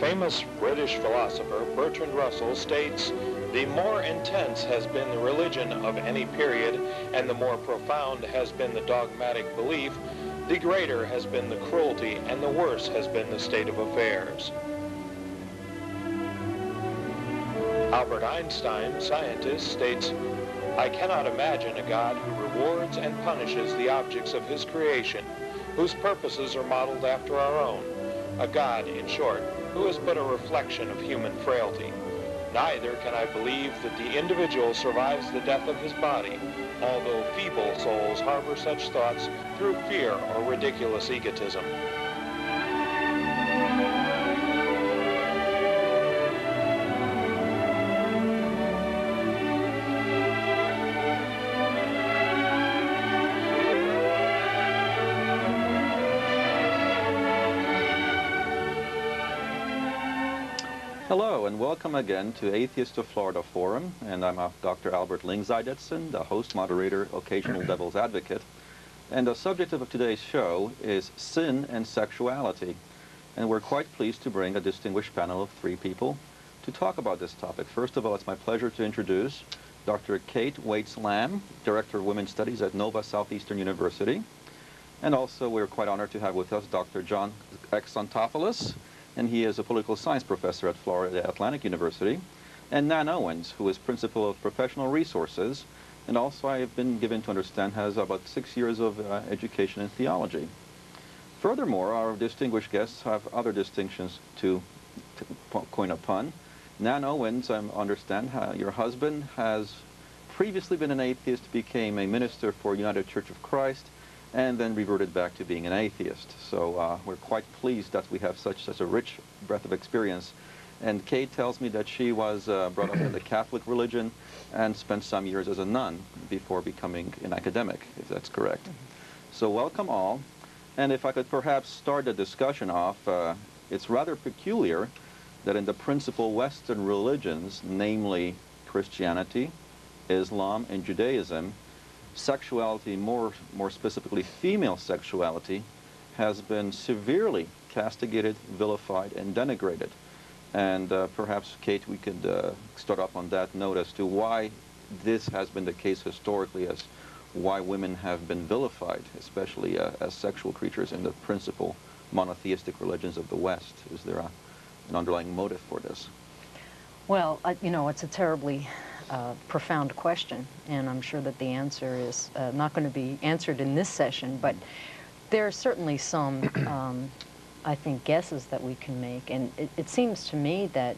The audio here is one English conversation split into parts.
famous British philosopher Bertrand Russell states, "The more intense has been the religion of any period, and the more profound has been the dogmatic belief, the greater has been the cruelty, and the worse has been the state of affairs." Albert Einstein, scientist, states, "I cannot imagine a God who rewards and punishes the objects of his creation, whose purposes are modeled after our own. A God, in short, who is but a reflection of human frailty. Neither can I believe that the individual survives the death of his body, although feeble souls harbor such thoughts through fear or ridiculous egotism." Hello and welcome again to Atheists of Florida Forum, and I'm Dr. Albert Lyngzeidelson, the host, moderator, occasional devil's advocate. And the subject of today's show is sin and sexuality. And we're quite pleased to bring a distinguished panel of three people to talk about this topic. First of all, it's my pleasure to introduce Dr. Kate Waits-Lamb, Director of Women's Studies at Nova Southeastern University. And also we're quite honored to have with us Dr. John X. Nanthopoulos, and he is a political science professor at Florida Atlantic University, and Nan Owens, who is principal of professional resources, and also I have been given to understand has about 6 years of education in theology. Furthermore, our distinguished guests have other distinctions to coin a pun. Nan Owens, I understand, your husband has previously been an atheist, became a minister for United Church of Christ, and then reverted back to being an atheist. So we're quite pleased that we have such a rich breadth of experience. And Kate tells me that she was brought up in the Catholic religion and spent some years as a nun before becoming an academic, if that's correct. So welcome all. And if I could perhaps start the discussion off, it's rather peculiar that in the principal Western religions, namely Christianity, Islam, and Judaism, sexuality, more specifically female sexuality, has been severely castigated, vilified, and denigrated. And perhaps, Kate, we could start off on that note as to why this has been the case historically, as why women have been vilified, especially as sexual creatures in the principal monotheistic religions of the West. Is there an underlying motive for this? Well, you know, it's a terribly profound question, and I'm sure that the answer is not going to be answered in this session, but there are certainly some, I think, guesses that we can make, and it seems to me that,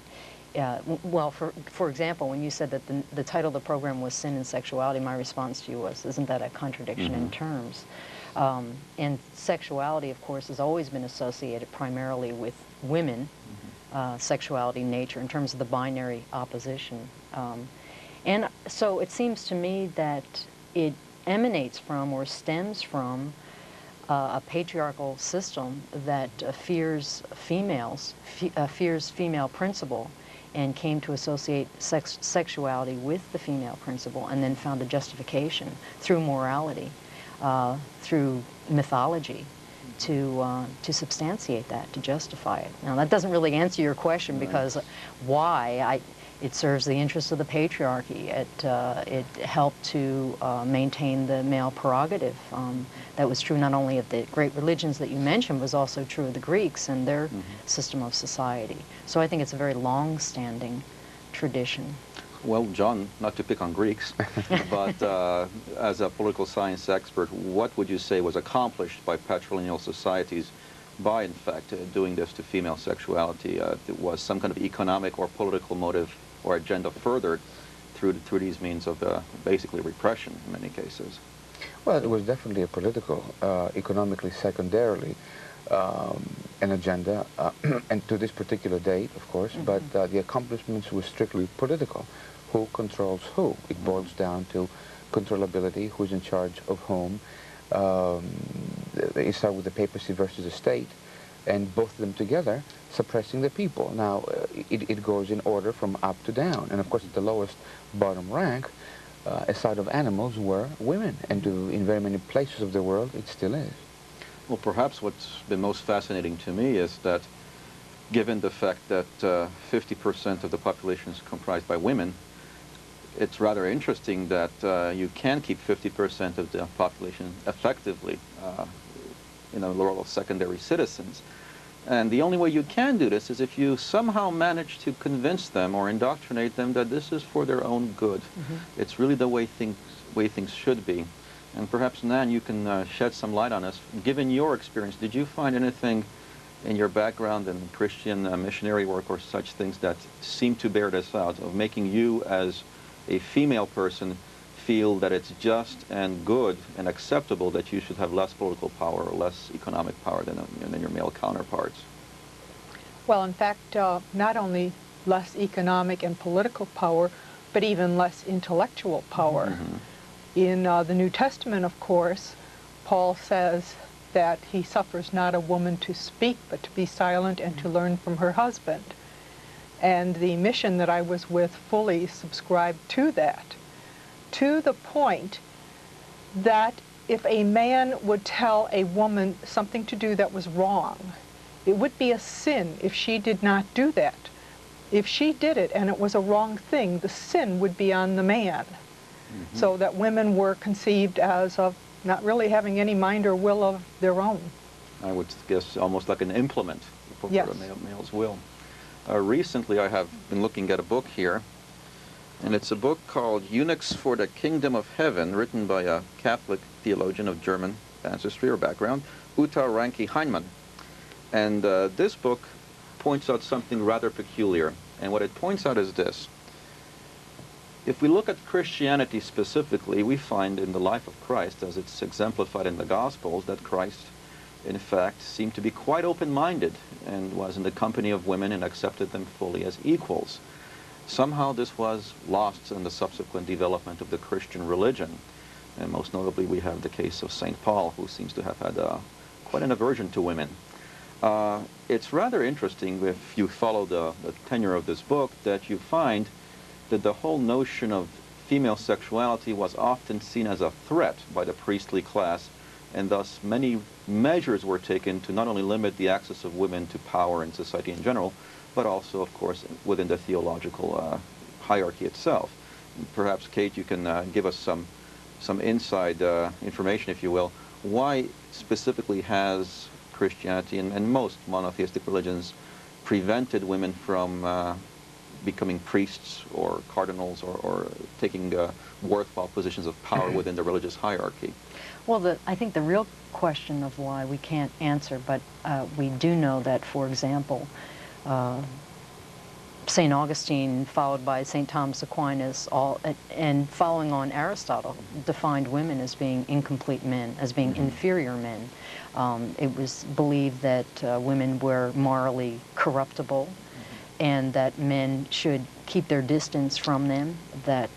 well, for example, when you said that the title of the program was Sin and Sexuality, my response to you was, isn't that a contradiction in terms? And sexuality, of course, has always been associated primarily with women, sexuality, nature, in terms of the binary opposition. And so it seems to me that it emanates from or stems from a patriarchal system that fears females, fears female principle, and came to associate sexuality with the female principle, and then found a justification through morality, through mythology, to substantiate that, to justify it. Now, that doesn't really answer your question, because why? It serves the interests of the patriarchy. It helped to maintain the male prerogative. That was true not only of the great religions that you mentioned, was also true of the Greeks and their system of society. So I think it's a very long-standing tradition. Well, John, not to pick on Greeks, but as a political science expert, what would you say was accomplished by patrilineal societies by, in fact, doing this to female sexuality? Was some kind of economic or political motive or agenda furthered through these means of basically repression in many cases? Well, it was definitely a political, economically secondarily, an agenda, and to this particular date, of course, but the accomplishments were strictly political. Who controls who? It boils down to controllability, who's in charge of whom. You start with the papacy versus the state, and both of them together suppressing the people. Now, it goes in order from up to down, and of course at the lowest bottom rank, aside of animals, were women, and in very many places of the world it still is. Well, perhaps what's been most fascinating to me is that given the fact that 50% of the population is comprised by women, it's rather interesting that you can keep 50% of the population effectively in the role of secondary citizens. And the only way you can do this is if you somehow manage to convince them or indoctrinate them that this is for their own good. It's really the way things should be. And perhaps, Nan, you can shed some light on this. Given your experience, did you find anything in your background in Christian missionary work or such things that seem to bear this out, of making you as a female person feel that it's just and good and acceptable that you should have less political power or less economic power than your male counterparts? Well, in fact, not only less economic and political power, but even less intellectual power. In the New Testament, of course, Paul says that he suffers not a woman to speak, but to be silent and to learn from her husband. And the mission that I was with fully subscribed to that, to the point that if a man would tell a woman something to do that was wrong, it would be a sin if she did not do that. If she did it and it was a wrong thing, the sin would be on the man. So that women were conceived as of not really having any mind or will of their own. I would guess almost like an implement for Yes. a male's will. Recently I have been looking at a book here, and it's a book called Eunuchs for the Kingdom of Heaven, written by a Catholic theologian of German ancestry or background, Uta Ranke-Heinemann. And this book points out something rather peculiar, and what it points out is this. If we look at Christianity specifically, we find in the life of Christ, as it's exemplified in the Gospels, that Christ, in fact, seemed to be quite open-minded and was in the company of women and accepted them fully as equals. Somehow this was lost in the subsequent development of the Christian religion. And most notably, we have the case of St. Paul, who seems to have had quite an aversion to women. It's rather interesting, if you follow the tenor of this book, that you find that the whole notion of female sexuality was often seen as a threat by the priestly class, and thus many measures were taken to not only limit the access of women to power in society in general, but also, of course, within the theological hierarchy itself. Perhaps, Kate, you can give us some inside information, if you will. Why specifically has Christianity and most monotheistic religions prevented women from becoming priests or cardinals or taking worthwhile positions of power within the religious hierarchy? Well, I think the real question of why we can't answer, but we do know that, for example, St. Augustine, followed by St. Thomas Aquinas, and following on Aristotle, defined women as being incomplete men, as being inferior men. It was believed that women were morally corruptible, and that men should keep their distance from them, that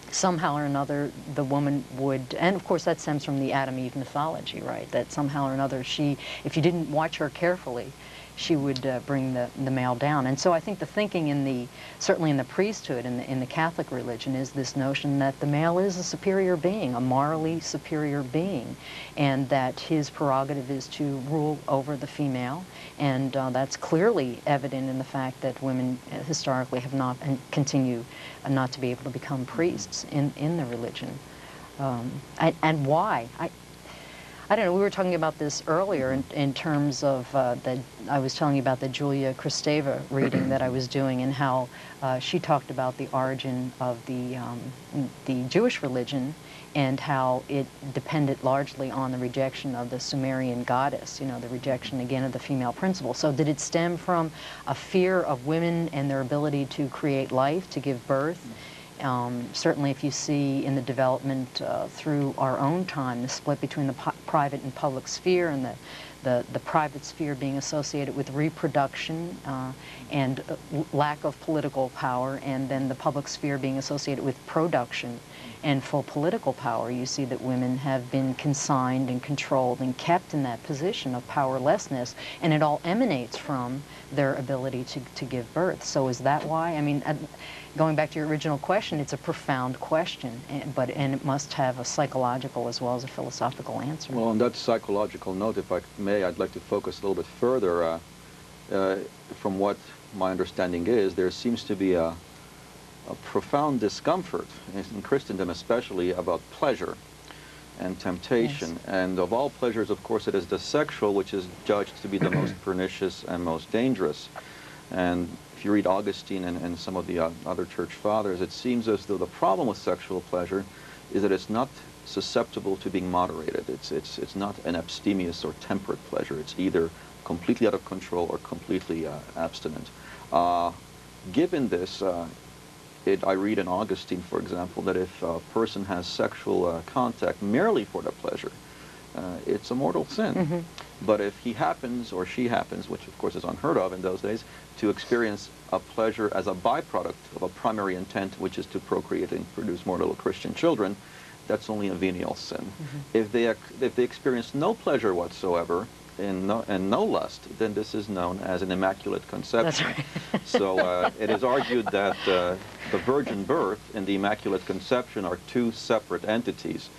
somehow or another the woman would, and of course that stems from the Adam-Eve mythology, right, that somehow or another she, if you didn't watch her carefully, she would bring the male down. And so I think the thinking certainly in the priesthood, in the Catholic religion, is this notion that the male is a superior being, a morally superior being, and that his prerogative is to rule over the female. And that's clearly evident in the fact that women historically have not and continue not to be able to become priests in the religion. And why? I don't know, we were talking about this earlier in terms of I was telling you about the Julia Kristeva reading that I was doing, and how she talked about the origin of the Jewish religion and how it depended largely on the rejection of the Sumerian goddess, the rejection again of the female principle. So did it stem from a fear of women and their ability to create life, to give birth? Certainly if you see in the development through our own time, the split between the private and public sphere, and the private sphere being associated with reproduction and lack of political power, and then the public sphere being associated with production and full political power, you see that women have been consigned and controlled and kept in that position of powerlessness, and it all emanates from their ability to give birth. So is that why? I mean, going back to your original question, it's a profound question, and it must have a psychological as well as a philosophical answer. Well, on that psychological note, if I may, I'd like to focus a little bit further. from what my understanding is, there seems to be a profound discomfort, in Christendom especially, about pleasure and temptation. Yes. And of all pleasures, of course, it is the sexual which is judged to be the most pernicious and most dangerous. And if you read Augustine and some of the other church fathers, it seems as though the problem with sexual pleasure is that it's not susceptible to being moderated. It's not an abstemious or temperate pleasure. It's either completely out of control or completely abstinent. Given this, I read in Augustine, for example, that if a person has sexual contact merely for the pleasure, it's a mortal sin. Mm-hmm. But if he happens, or she happens, which of course is unheard of in those days, to experience a pleasure as a byproduct of a primary intent, which is to procreate and produce more little Christian children, that's only a venial sin. Mm-hmm. If they experience no pleasure whatsoever, and no lust, then this is known as an immaculate conception. That's right. So it is argued that the virgin birth and the immaculate conception are two separate entities.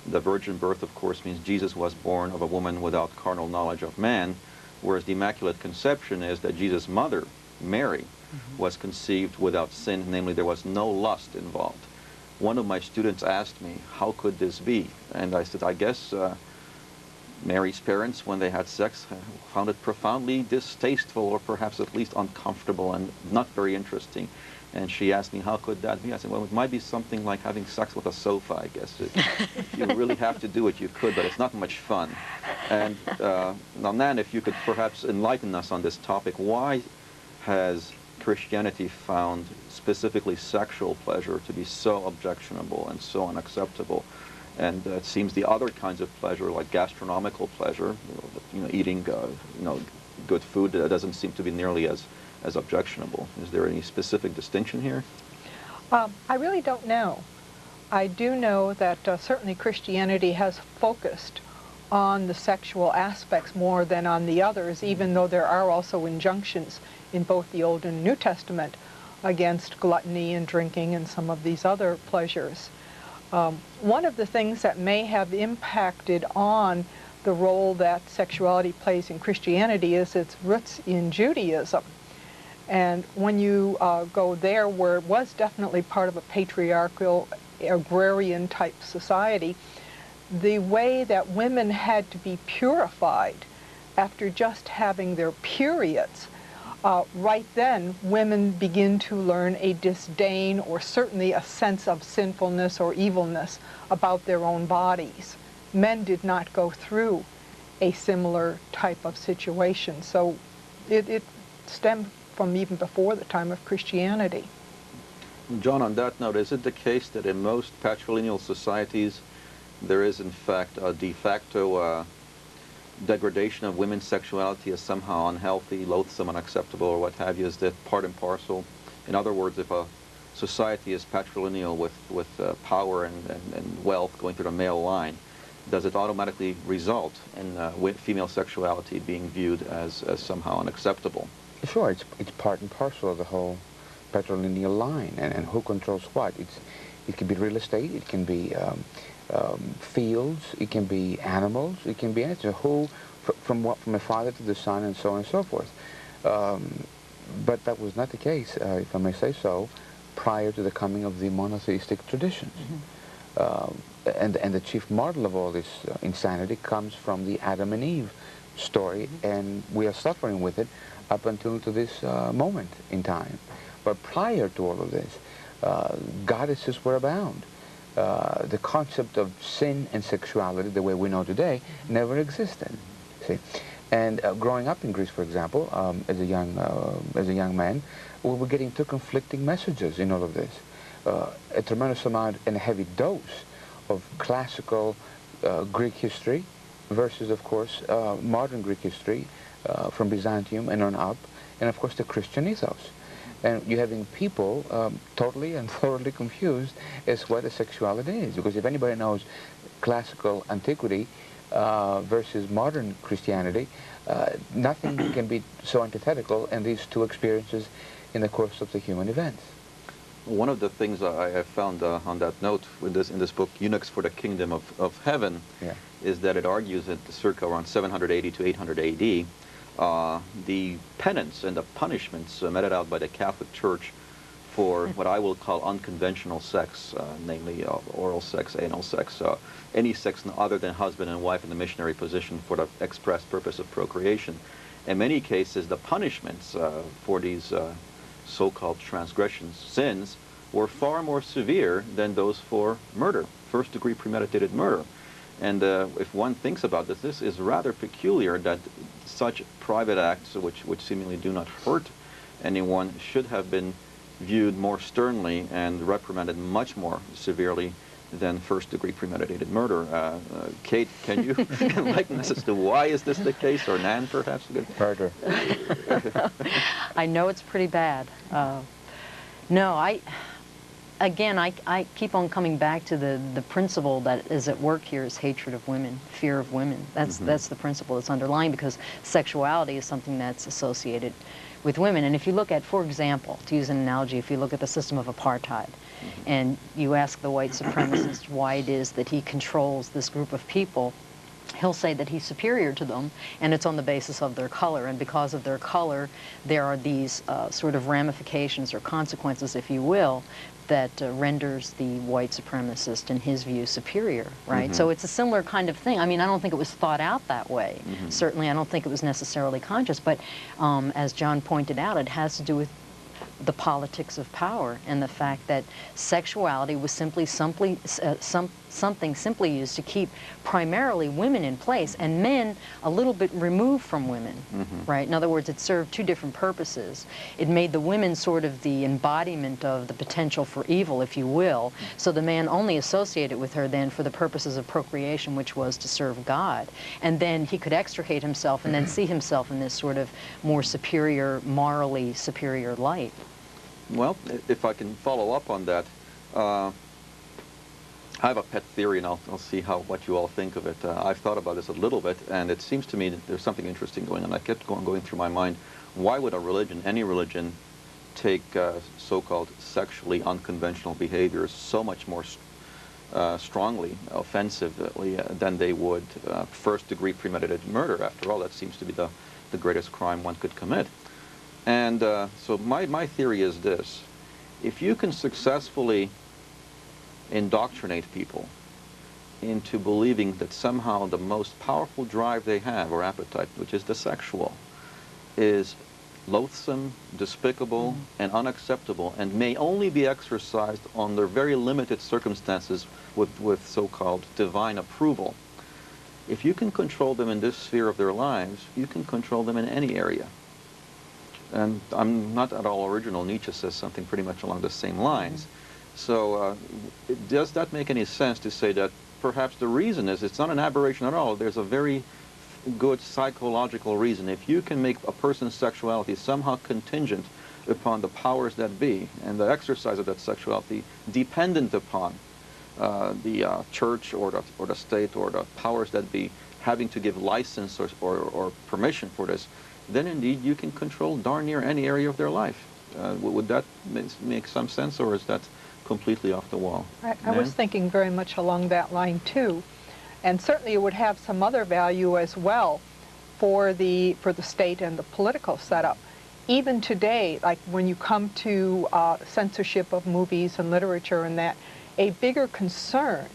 The virgin birth, of course, means Jesus was born of a woman without carnal knowledge of man, whereas the immaculate conception is that Jesus' mother, Mary, was conceived without sin, namely there was no lust involved. One of my students asked me, how could this be? And I said, I guess Mary's parents, when they had sex, found it profoundly distasteful, or perhaps at least uncomfortable and not very interesting. And she asked me, how could that be? I said, well, it might be something like having sex with a sofa, I guess. If you really have to do it, you could, but it's not much fun. And now, Nan, if you could perhaps enlighten us on this topic, why has Christianity found specifically sexual pleasure to be so objectionable and so unacceptable? And it seems the other kinds of pleasure, like gastronomical pleasure, eating good food, doesn't seem to be nearly as objectionable. Is there any specific distinction here? I really don't know. I do know that certainly Christianity has focused on the sexual aspects more than on the others, even though there are also injunctions in both the Old and New Testament against gluttony and drinking and some of these other pleasures. One of the things that may have impacted on the role that sexuality plays in Christianity is its roots in Judaism. And when you go there, where it was definitely part of a patriarchal, agrarian type society, the way that women had to be purified after just having their periods, right then women begin to learn a disdain or certainly a sense of sinfulness or evilness about their own bodies. Men did not go through a similar type of situation. So it stemmed from even before the time of Christianity. John, on that note, is it the case that in most patrilineal societies there is in fact a de facto degradation of women's sexuality as somehow unhealthy, loathsome, unacceptable, or what have you? Is that part and parcel? In other words, if a society is patrilineal with power and wealth going through the male line, does it automatically result in female sexuality being viewed as somehow unacceptable? Sure, it's part and parcel of the whole patrilineal line, and who controls what. It can be real estate, it can be fields, it can be animals, it can be anything. From a father to the son, and so on and so forth. But that was not the case, if I may say so, prior to the coming of the monotheistic traditions. And the chief model of all this insanity comes from the Adam and Eve story, and we are suffering with it up until to this moment in time. But prior to all of this, goddesses were abound. The concept of sin and sexuality, the way we know today, never existed. See, and growing up in Greece, for example, as a young man, we were getting two conflicting messages in all of this. A tremendous amount and a heavy dose of classical Greek history versus, of course, modern Greek history from Byzantium and on up, and of course the Christian ethos. And you're having people totally and thoroughly confused as what a sexuality is. Because if anybody knows classical antiquity versus modern Christianity, nothing can be so antithetical in these two experiences in the course of the human events. One of the things I have found on that note in this book, Eunuchs for the Kingdom of Heaven, is that it argues that circa around 780 to 800 AD, the penance and the punishments meted out by the Catholic Church for what I will call unconventional sex, namely oral sex, anal sex, any sex other than husband and wife in the missionary position for the express purpose of procreation. In many cases, the punishments for these so-called transgressions, sins, were far more severe than those for murder, first-degree premeditated murder. And if one thinks about this, this is rather peculiar that such private acts, which seemingly do not hurt anyone, should have been viewed more sternly and reprimanded much more severely than first-degree premeditated murder. Kate, can you enlighten us as to why is this the case, or Nan, perhaps? Murder. I know it's pretty bad. No, again, I keep on coming back to the principle that is at work here is hatred of women, fear of women. That's the principle that's underlying, because sexuality is something that's associated with women. And if you look at, for example, to use an analogy, if you look at the system of apartheid, and you ask the white supremacist why it is that he controls this group of people, he'll say that he's superior to them, and it's on the basis of their color. And because of their color, there are these sort of ramifications or consequences, if you will, that renders the white supremacist, in his view, superior, right? So it's a similar kind of thing. I mean, I don't think it was thought out that way. Certainly, I don't think it was necessarily conscious, but as John pointed out, it has to do with the politics of power and the fact that sexuality was simply something simply used to keep primarily women in place and men a little bit removed from women, right? In other words, it served two different purposes. It made the women sort of the embodiment of the potential for evil, if you will, so the man only associated with her then for the purposes of procreation, which was to serve God. And then he could extricate himself and then see himself in this sort of more superior, morally superior light. Well, if I can follow up on that, I have a pet theory, and I'll see what you all think of it. I've thought about this a little bit, and it seems to me that there's something interesting going on. I kept going through my mind, why would a religion, any religion, take so-called sexually unconventional behaviors so much more strongly, offensively, than they would first-degree premeditated murder? After all, that seems to be the greatest crime one could commit. And so my theory is this: if you can successfully indoctrinate people into believing that somehow the most powerful drive they have, or appetite, which is the sexual, is loathsome, despicable, and unacceptable, and may only be exercised under very limited circumstances with so-called divine approval, if you can control them in this sphere of their lives, you can control them in any area. And I'm not at all original. Nietzsche says something pretty much along the same lines. So does that make any sense to say that perhaps the reason is, it's not an aberration at all, there's a very good psychological reason. If you can make a person's sexuality somehow contingent upon the powers that be, and the exercise of that sexuality dependent upon the church or the state or the powers that be having to give license or permission for this, then indeed you can control darn near any area of their life. Would that make some sense, or is that completely off the wall? I was thinking very much along that line too, and certainly it would have some other value as well for the state and the political setup. Even today, like when you come to censorship of movies and literature and that, a bigger concern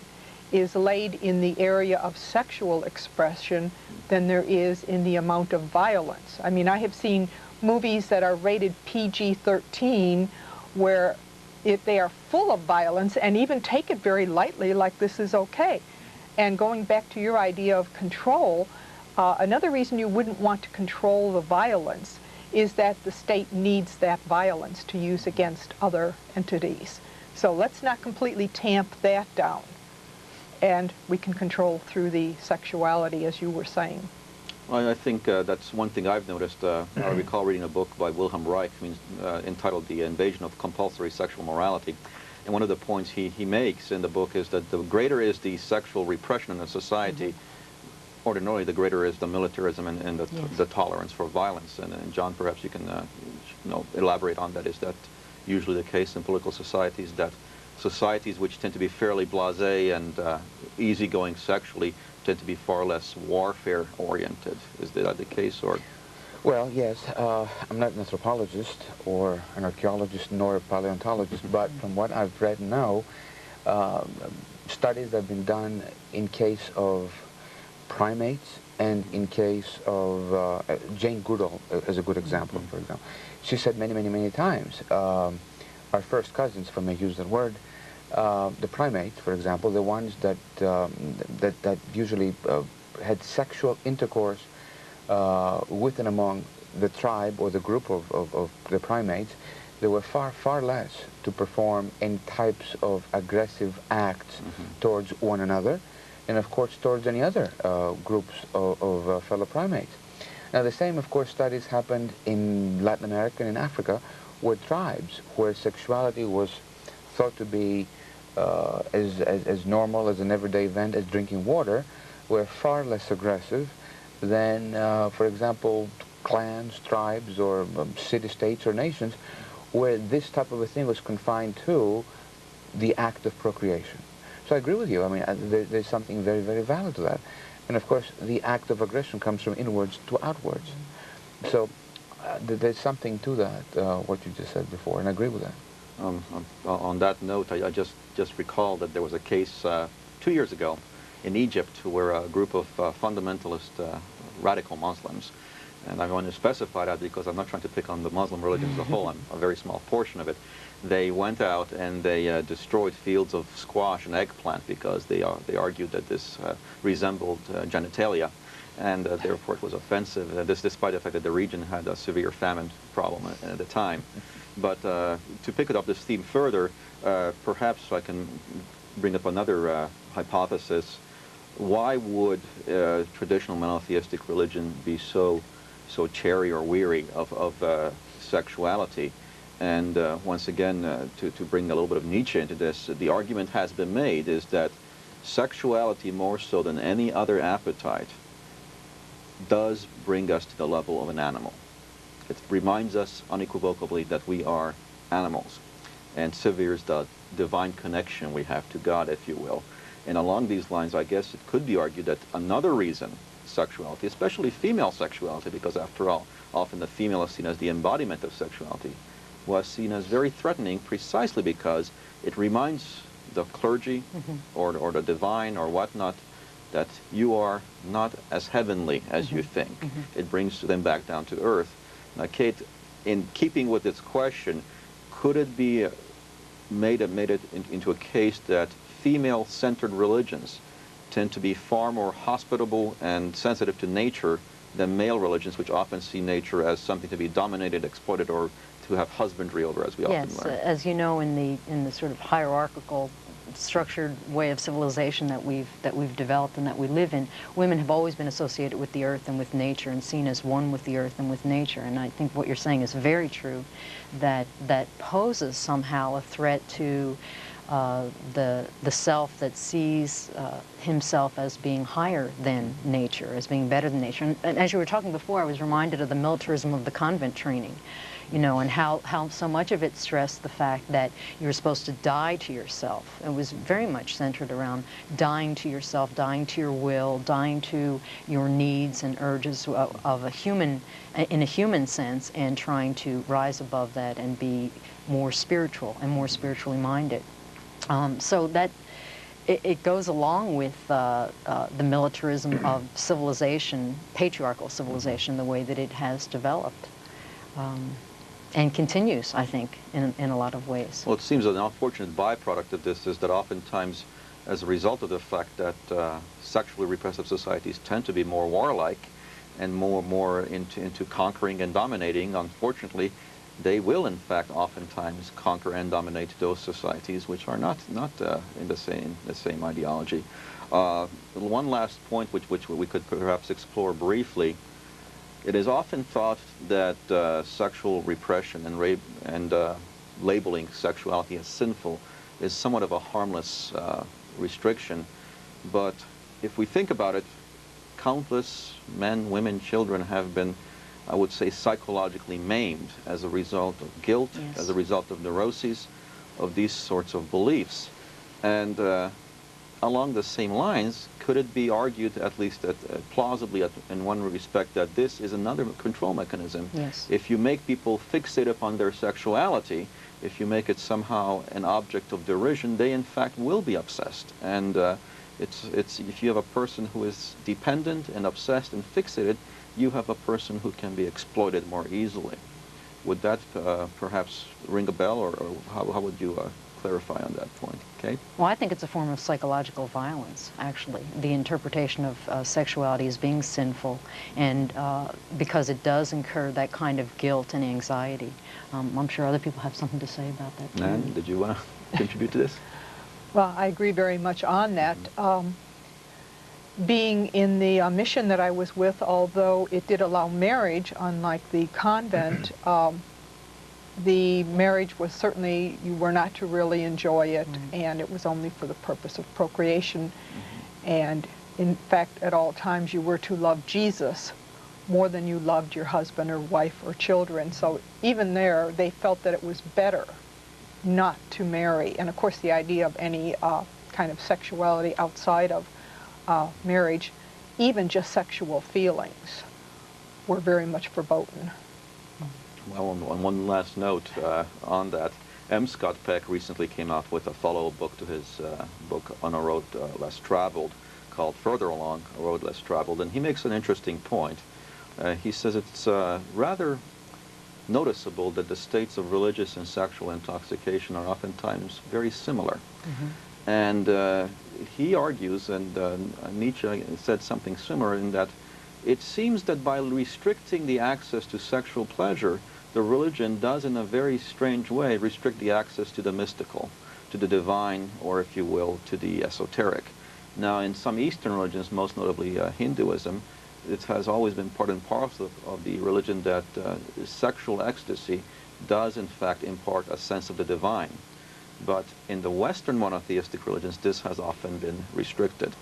is laid in the area of sexual expression than there is in the amount of violence. I mean, I have seen movies that are rated PG-13 where they are full of violence and even take it very lightly, like this is okay. And going back to your idea of control, another reason you wouldn't want to control the violence is that the state needs that violence to use against other entities. So let's not completely tamp that down. And we can control through the sexuality, as you were saying. Well, I think that's one thing I've noticed. I recall reading a book by Wilhelm Reich entitled The Invasion of Compulsory Sexual Morality. And one of the points he makes in the book is that the greater is the sexual repression in a society, ordinarily the greater is the militarism and the tolerance for violence. And John, perhaps you can elaborate on that. Is that usually the case in political societies, that societies which tend to be fairly blasé and easygoing sexually tend to be far less warfare-oriented? Is that the case, or? Well, yes, I'm not an anthropologist or an archaeologist nor a paleontologist, but from what I've read now, uh, studies have been done in case of primates and in case of Jane Goodall is a good example, for example. She said many, many, many times, our first cousins, if I may use that word, the primates, for example, the ones that that usually had sexual intercourse with and among the tribe or the group of the primates, there were far, far less to perform in types of aggressive acts towards one another, and of course towards any other groups of fellow primates. Now the same, of course, studies happened in Latin America and in Africa, where tribes, where sexuality was thought to be as normal as an everyday event as drinking water, were far less aggressive than, for example, clans, tribes, or city-states or nations, where this type of a thing was confined to the act of procreation. So I agree with you. I mean, there's something very, very valid to that. And of course, the act of aggression comes from inwards to outwards. So there's something to that, what you just said before, and I agree with that. On that note, I just recall that there was a case 2 years ago in Egypt where a group of fundamentalist radical Muslims, and I want to specify that because I'm not trying to pick on the Muslim religion as a whole, I'm a very small portion of it. They went out and they destroyed fields of squash and eggplant because they argued that this resembled genitalia, and therefore it was offensive, this despite the fact that the region had a severe famine problem at the time. But to pick it up this theme further, perhaps I can bring up another hypothesis. Why would traditional monotheistic religion be so chary or weary of sexuality? And once again, to bring a little bit of Nietzsche into this, the argument has been made is that sexuality, more so than any other appetite, does bring us to the level of an animal. It reminds us unequivocally that we are animals, and severes the divine connection we have to God, if you will. And along these lines, I guess it could be argued that another reason sexuality, especially female sexuality, because after all, often the female is seen as the embodiment of sexuality, was seen as very threatening precisely because it reminds the clergy or the divine or whatnot that you are not as heavenly as you think. It brings them back down to earth. Now, Kate, in keeping with this question, could it be made it into a case that female-centered religions tend to be far more hospitable and sensitive to nature than male religions, which often see nature as something to be dominated, exploited, or to have husbandry over, as we often learn? Yes, as you know, in the sort of hierarchical, structured way of civilization that we've developed and that we live in, women have always been associated with the earth and with nature and seen as one with the earth and with nature. And I think what you're saying is very true, that poses somehow a threat to the self that sees himself as being higher than nature, as being better than nature. And as you were talking before, I was reminded of the militarism of the convent training, you know, and how so much of it stressed the fact that you're supposed to die to yourself. It was very much centered around dying to yourself, dying to your will, dying to your needs and urges of a human, in a human sense, and trying to rise above that and be more spiritual and more spiritually minded. So that it goes along with the militarism of civilization, patriarchal civilization, the way that it has developed. And continues, I think, in a lot of ways. Well, it seems that an unfortunate byproduct of this is that oftentimes, as a result of the fact that sexually repressive societies tend to be more warlike and more into conquering and dominating, unfortunately, they will, in fact, oftentimes conquer and dominate those societies which are not in the same ideology. One last point, which we could perhaps explore briefly. It is often thought that sexual repression and rape and labeling sexuality as sinful is somewhat of a harmless restriction. But if we think about it, countless men, women, children have been, I would say, psychologically maimed as a result of guilt, Yes. as a result of neuroses, of these sorts of beliefs. And along the same lines, could it be argued, at least plausibly in one respect, that this is another control mechanism? Yes. If you make people fixate upon their sexuality, if you make it somehow an object of derision, they in fact will be obsessed. And it's if you have a person who is dependent and obsessed and fixated, you have a person who can be exploited more easily. Would that perhaps ring a bell, or how would you clarify on that point? Okay. Well, I think it's a form of psychological violence, actually. The interpretation of sexuality as being sinful, and because it does incur that kind of guilt and anxiety. I'm sure other people have something to say about that, too. Nan, did you want to contribute to this? Well, I agree very much on that. Being in the mission that I was with, although it did allow marriage, unlike the convent, the marriage was certainly, you were not to really enjoy it, and it was only for the purpose of procreation. And in fact, at all times, you were to love Jesus more than you loved your husband or wife or children. So even there, they felt that it was better not to marry. And of course, the idea of any kind of sexuality outside of marriage, even just sexual feelings, were very much verboten. Well, on one last note on that, M. Scott Peck recently came out with a follow-up book to his book On a Road Less Traveled, called Further Along, A Road Less Traveled, and he makes an interesting point. He says it's rather noticeable that the states of religious and sexual intoxication are oftentimes very similar. And he argues, and Nietzsche said something similar, in that it seems that by restricting the access to sexual pleasure, the religion does in a very strange way restrict the access to the mystical, to the divine, or if you will, to the esoteric. Now, in some Eastern religions, most notably Hinduism, it has always been part and parcel of the religion that sexual ecstasy does in fact impart a sense of the divine. But in the Western monotheistic religions, this has often been restricted.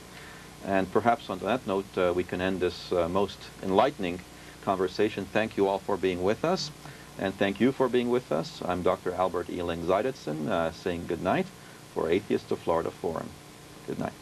And perhaps on that note, we can end this most enlightening conversation. Thank you all for being with us, and thank you for being with us. I'm Dr. Albert E. Lyngzeidelson, saying good night for Atheists of Florida Forum. Good night.